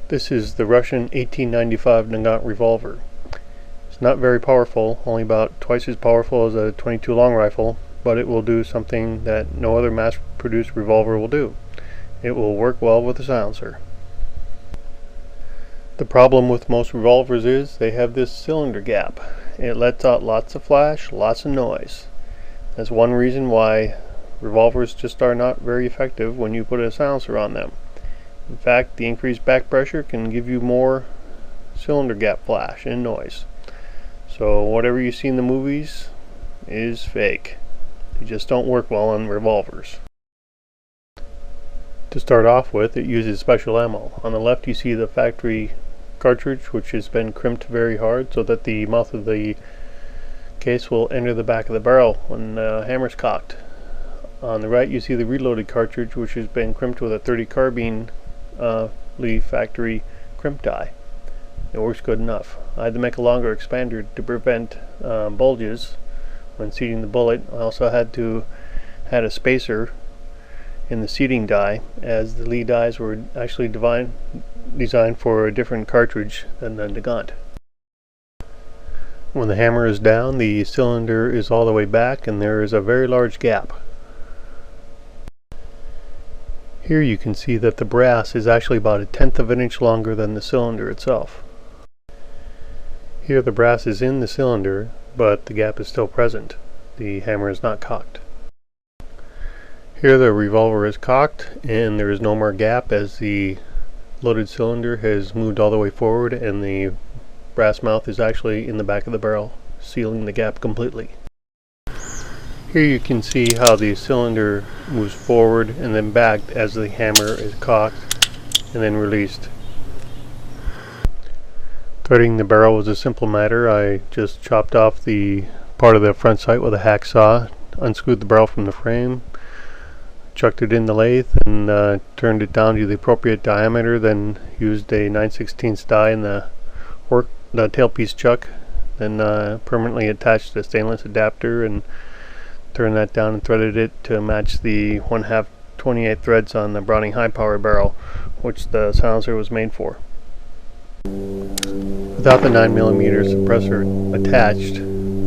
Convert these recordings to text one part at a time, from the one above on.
This is the Russian 1895 Nagant revolver. It's not very powerful, only about twice as powerful as a .22 long rifle, but it will do something that no other mass-produced revolver will do. It will work well with a silencer. The problem with most revolvers is they have this cylinder gap. It lets out lots of flash, lots of noise. That's one reason why revolvers just are not very effective when you put a silencer on them. In fact, the increased back pressure can give you more cylinder gap flash and noise. So whatever you see in the movies is fake. They just don't work well on revolvers. To start off with, it uses special ammo. On the left you see the factory cartridge, which has been crimped very hard so that the mouth of the case will enter the back of the barrel when the hammer's cocked. On the right you see the reloaded cartridge, which has been crimped with a .30 carbine factory crimp die. It works good enough. I had to make a longer expander to prevent bulges when seating the bullet. I also had a spacer in the seating die, as the lead dies were actually designed for a different cartridge than the Nagant. When the hammer is down, the cylinder is all the way back and there is a very large gap. Here you can see that the brass is actually about 1/10 of an inch longer than the cylinder itself. Here the brass is in the cylinder, but the gap is still present. The hammer is not cocked. Here the revolver is cocked and there is no more gap, as the loaded cylinder has moved all the way forward and the brass mouth is actually in the back of the barrel, sealing the gap completely. Here you can see how the cylinder moves forward and then back as the hammer is cocked and then released. Threading the barrel was a simple matter. I just chopped off the part of the front sight with a hacksaw, unscrewed the barrel from the frame, chucked it in the lathe and turned it down to the appropriate diameter, then used a 9/16 die in the tailpiece chuck, then permanently attached a stainless adapter and turned that down and threaded it to match the 1/2 28 threads on the Browning high power barrel, which the silencer was made for. Without the 9mm suppressor attached,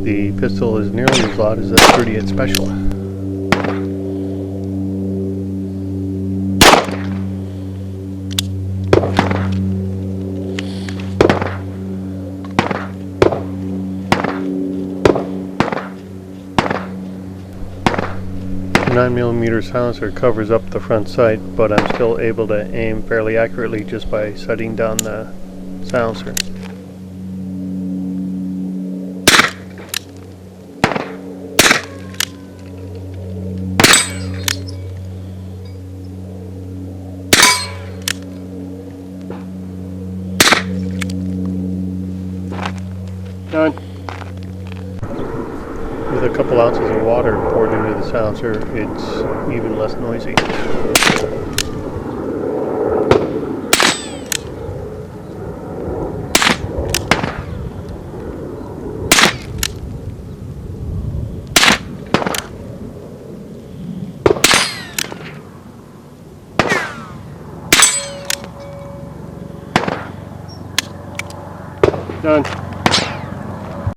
the pistol is nearly as loud as a .38 Special. The 9mm silencer covers up the front sight, but I'm still able to aim fairly accurately just by setting down the silencer. Done. With a couple ounces of water poured into the silencer, it's even less noisy. Done.